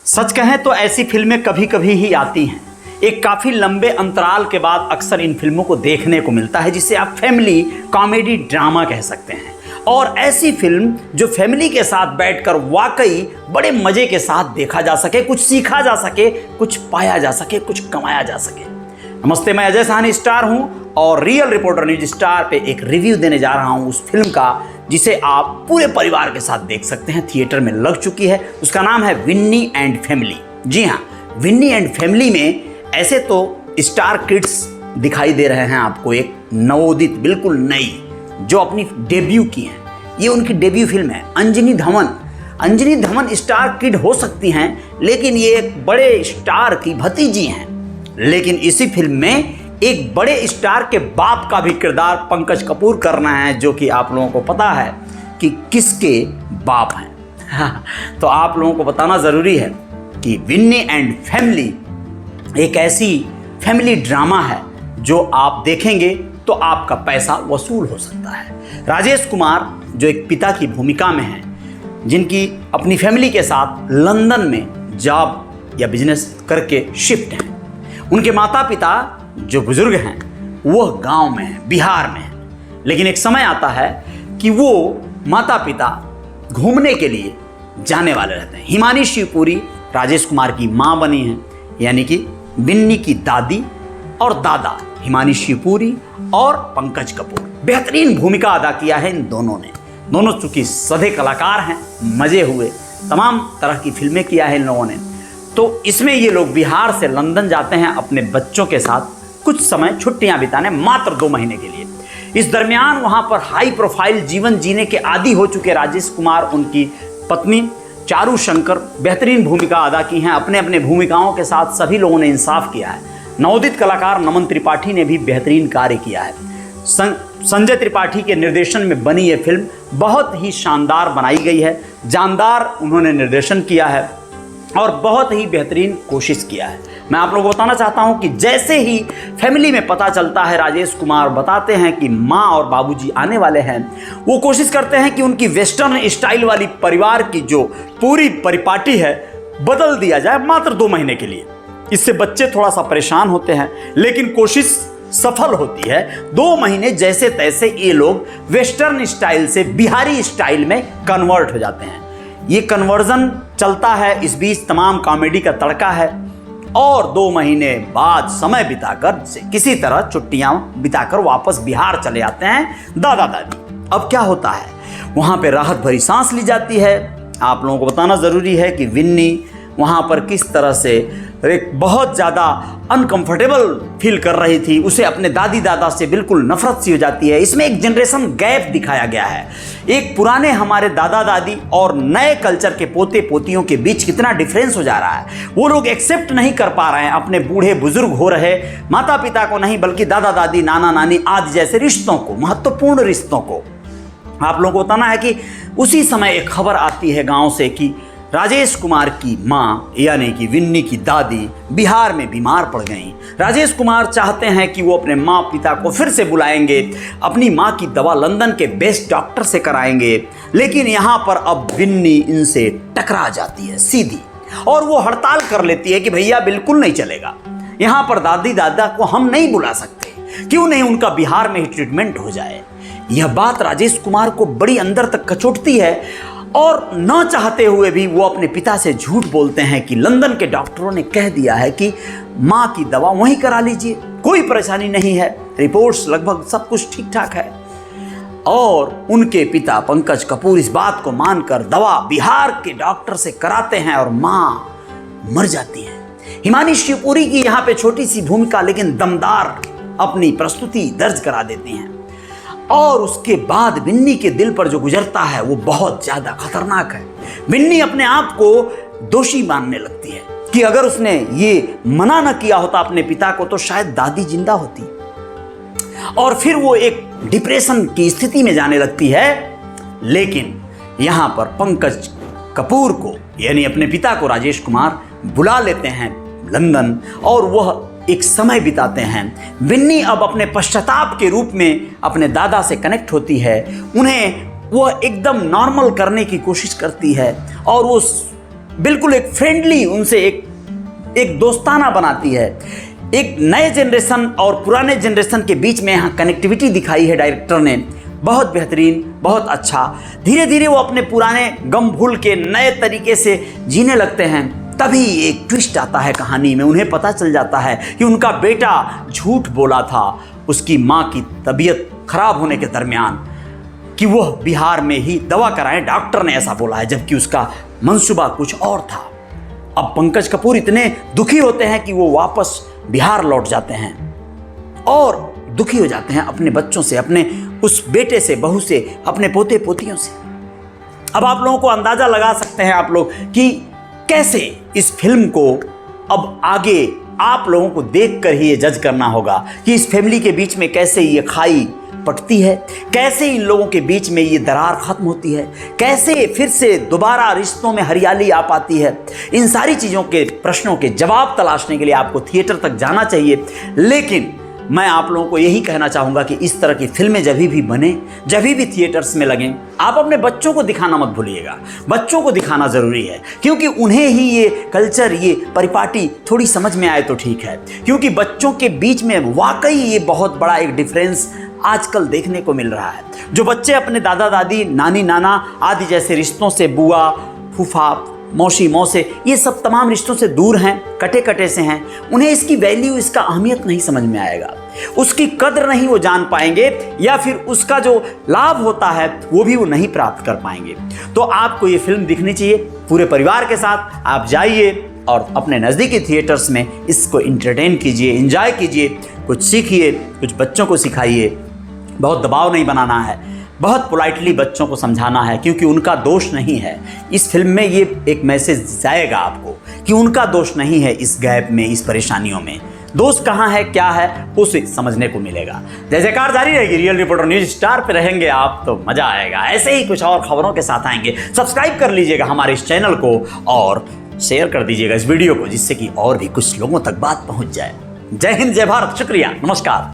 सच कहें तो ऐसी फिल्में कभी कभी ही आती हैं। एक काफ़ी लंबे अंतराल के बाद अक्सर इन फिल्मों को देखने को मिलता है, जिसे आप फैमिली कॉमेडी ड्रामा कह सकते हैं। और ऐसी फिल्म जो फैमिली के साथ बैठकर वाकई बड़े मज़े के साथ देखा जा सके, कुछ सीखा जा सके, कुछ पाया जा सके, कुछ कमाया जा सके। नमस्ते, मैं अजय साहनी स्टार हूं और रियल रिपोर्टर न्यूज स्टार पे एक रिव्यू देने जा रहा हूं उस फिल्म का जिसे आप पूरे परिवार के साथ देख सकते हैं। थिएटर में लग चुकी है। उसका नाम है विन्नी एंड फैमिली। जी हाँ, विन्नी एंड फैमिली में ऐसे तो स्टार किड्स दिखाई दे रहे हैं आपको, एक नवोदित बिल्कुल नई जो अपनी डेब्यू की हैं। ये उनकी डेब्यू फिल्म है। अंजनी धवन स्टार किड हो सकती हैं, लेकिन ये एक बड़े स्टार की भतीजी हैं। लेकिन इसी फिल्म में एक बड़े स्टार के बाप का भी किरदार पंकज कपूर करना है, जो कि आप लोगों को पता है कि किसके बाप हैं। तो आप लोगों को बताना ज़रूरी है कि विन्नी एंड फैमिली एक ऐसी फैमिली ड्रामा है जो आप देखेंगे तो आपका पैसा वसूल हो सकता है। राजेश कुमार जो एक पिता की भूमिका में हैं, जिनकी अपनी फैमिली के साथ लंदन में जॉब या बिजनेस करके शिफ्ट हैं। उनके माता पिता जो बुजुर्ग हैं वह गांव में हैं, बिहार में हैं। लेकिन एक समय आता है कि वो माता पिता घूमने के लिए जाने वाले रहते हैं। हिमानी शिवपुरी राजेश कुमार की माँ बनी हैं, यानी कि विन्नी की दादी और दादा हिमानी शिवपुरी और पंकज कपूर। बेहतरीन भूमिका अदा किया है इन दोनों ने। दोनों चूंकि सधे कलाकार हैं, मजे हुए, तमाम तरह की फिल्में किया है इन लोगों ने। तो इसमें ये लोग बिहार से लंदन जाते हैं अपने बच्चों के साथ कुछ समय छुट्टियां बिताने, मात्र 2 महीने के लिए। इस दरमियान वहां पर हाई प्रोफाइल जीवन जीने के आदी हो चुके राजेश कुमार, उनकी पत्नी चारू शंकर बेहतरीन भूमिका अदा की हैं। अपने अपने भूमिकाओं के साथ सभी लोगों ने इंसाफ किया है। नवोदित कलाकार नमन त्रिपाठी ने भी बेहतरीन कार्य किया है। संजय त्रिपाठी के निर्देशन में बनी ये फिल्म बहुत ही शानदार बनाई गई है। जानदार उन्होंने निर्देशन किया है और बहुत ही बेहतरीन कोशिश किया है। मैं आप लोगों को बताना चाहता हूं कि जैसे ही फैमिली में पता चलता है, राजेश कुमार बताते हैं कि माँ और बाबूजी आने वाले हैं, वो कोशिश करते हैं कि उनकी वेस्टर्न स्टाइल वाली परिवार की जो पूरी परिपाटी है बदल दिया जाए मात्र 2 महीने के लिए। इससे बच्चे थोड़ा सा परेशान होते हैं, लेकिन कोशिश सफल होती है। 2 महीने जैसे तैसे ये लोग वेस्टर्न स्टाइल से बिहारी स्टाइल में कन्वर्ट हो जाते हैं। ये कन्वर्जन चलता है, इस बीच तमाम कॉमेडी का तड़का है और 2 महीने बाद समय बिताकर किसी तरह छुट्टियां बिताकर वापस बिहार चले आते हैं दादा दादी। अब क्या होता है, वहां पे राहत भरी सांस ली जाती है। आप लोगों को बताना ज़रूरी है कि विन्नी वहाँ पर किस तरह से एक बहुत ज़्यादा अनकंफर्टेबल फील कर रही थी। उसे अपने दादी दादा से बिल्कुल नफरत सी हो जाती है। इसमें एक जनरेशन गैप दिखाया गया है। एक पुराने हमारे दादा दादी और नए कल्चर के पोते पोतियों के बीच कितना डिफरेंस हो जा रहा है। वो लोग एक्सेप्ट नहीं कर पा रहे हैं अपने बूढ़े बुजुर्ग हो रहे माता पिता को नहीं, बल्कि दादा दादी नाना नानी आदि जैसे रिश्तों को, महत्वपूर्ण रिश्तों को। आप लोगों को बताना है कि उसी समय एक खबर आती है गाँव से कि राजेश कुमार की माँ यानी कि विन्नी की दादी बिहार में बीमार पड़ गईं। राजेश कुमार चाहते हैं कि वो अपने माँ पिता को फिर से बुलाएंगे, अपनी माँ की दवा लंदन के बेस्ट डॉक्टर से कराएंगे। लेकिन यहाँ पर अब विन्नी इनसे टकरा जाती है सीधी, और वो हड़ताल कर लेती है कि भैया बिल्कुल नहीं चलेगा, यहाँ पर दादी दादा को हम नहीं बुला सकते, क्यों नहीं उनका बिहार में ही ट्रीटमेंट हो जाए। यह बात राजेश कुमार को बड़ी अंदर तक कचोटती है और न चाहते हुए भी वो अपने पिता से झूठ बोलते हैं कि लंदन के डॉक्टरों ने कह दिया है कि माँ की दवा वहीं करा लीजिए, कोई परेशानी नहीं है, रिपोर्ट्स लगभग सब कुछ ठीक ठाक है। और उनके पिता पंकज कपूर इस बात को मानकर दवा बिहार के डॉक्टर से कराते हैं और माँ मर जाती है। हिमानी शिवपुरी की यहाँ पे छोटी सी भूमिका लेकिन दमदार अपनी प्रस्तुति दर्ज करा देती हैं। और उसके बाद विन्नी के दिल पर जो गुजरता है वो बहुत ज्यादा खतरनाक है। विन्नी अपने आप को दोषी मानने लगती है कि अगर उसने ये मना न किया होता अपने पिता को तो शायद दादी जिंदा होती। और फिर वो एक डिप्रेशन की स्थिति में जाने लगती है। लेकिन यहां पर पंकज कपूर को यानी अपने पिता को राजेश कुमार बुला लेते हैं लंदन और वह एक समय बिताते हैं। विन्नी अब अपने पश्चाताप के रूप में अपने दादा से कनेक्ट होती है। उन्हें वह एकदम नॉर्मल करने की कोशिश करती है और वो बिल्कुल एक फ्रेंडली उनसे एक दोस्ताना बनाती है। एक नए जनरेशन और पुराने जनरेशन के बीच में यहाँ कनेक्टिविटी दिखाई है डायरेक्टर ने, बहुत बेहतरीन, बहुत अच्छा। धीरे धीरे वो अपने पुराने गम भूल के नए तरीके से जीने लगते हैं। तभी एक ट्विस्ट आता है कहानी में, उन्हें पता चल जाता है कि उनका बेटा झूठ बोला था उसकी माँ की तबीयत खराब होने के दरमियान कि वह बिहार में ही दवा कराएं, डॉक्टर ने ऐसा बोला है, जबकि उसका मंसूबा कुछ और था। अब पंकज कपूर इतने दुखी होते हैं कि वो वापस बिहार लौट जाते हैं और दुखी हो जाते हैं अपने बच्चों से, अपने उस बेटे से, बहू से, अपने पोते पोतियों से। अब आप लोगों को अंदाजा लगा सकते हैं आप लोग कि कैसे इस फिल्म को अब आगे आप लोगों को देखकर ही ये जज करना होगा कि इस फैमिली के बीच में कैसे ये खाई पटती है, कैसे इन लोगों के बीच में ये दरार खत्म होती है, कैसे फिर से दोबारा रिश्तों में हरियाली आ पाती है। इन सारी चीज़ों के प्रश्नों के जवाब तलाशने के लिए आपको थिएटर तक जाना चाहिए। लेकिन मैं आप लोगों को यही कहना चाहूँगा कि इस तरह की फिल्में जब भी बने, जब भी थिएटर्स में लगें, आप अपने बच्चों को दिखाना मत भूलिएगा। बच्चों को दिखाना ज़रूरी है क्योंकि उन्हें ही ये कल्चर, ये परिपाटी थोड़ी समझ में आए तो ठीक है, क्योंकि बच्चों के बीच में वाकई ये बहुत बड़ा एक डिफरेंस आजकल देखने को मिल रहा है। जो बच्चे अपने दादा दादी, नानी नाना आदि जैसे रिश्तों से, बुआ फूफा मौसी मौसे, ये सब तमाम रिश्तों से दूर हैं, कटे कटे से हैं, उन्हें इसकी वैल्यू, इसका अहमियत नहीं समझ में आएगा, उसकी कद्र नहीं वो जान पाएंगे, या फिर उसका जो लाभ होता है वो भी वो नहीं प्राप्त कर पाएंगे। तो आपको ये फिल्म दिखनी चाहिए, पूरे परिवार के साथ आप जाइए और अपने नज़दीकी थिएटर्स में इसको इंटरटेन कीजिए, एंजॉय कीजिए, कुछ सीखिए, कुछ बच्चों को सिखाइए। बहुत दबाव नहीं बनाना है, बहुत पोलाइटली बच्चों को समझाना है, क्योंकि उनका दोष नहीं है। इस फिल्म में ये एक मैसेज जाएगा आपको कि उनका दोष नहीं है इस गैप में, इस परेशानियों में। दोष कहाँ है, क्या है, उसे समझने को मिलेगा। जय जयकार जारी रहेगी। रियल रिपोर्टर न्यूज स्टार पे रहेंगे आप तो मजा आएगा। ऐसे ही कुछ और खबरों के साथ आएंगे। सब्सक्राइब कर लीजिएगा हमारे इस चैनल को और शेयर कर दीजिएगा इस वीडियो को, जिससे कि और भी कुछ लोगों तक बात पहुंच जाए। जय हिंद, जय भारत, शुक्रिया, नमस्कार।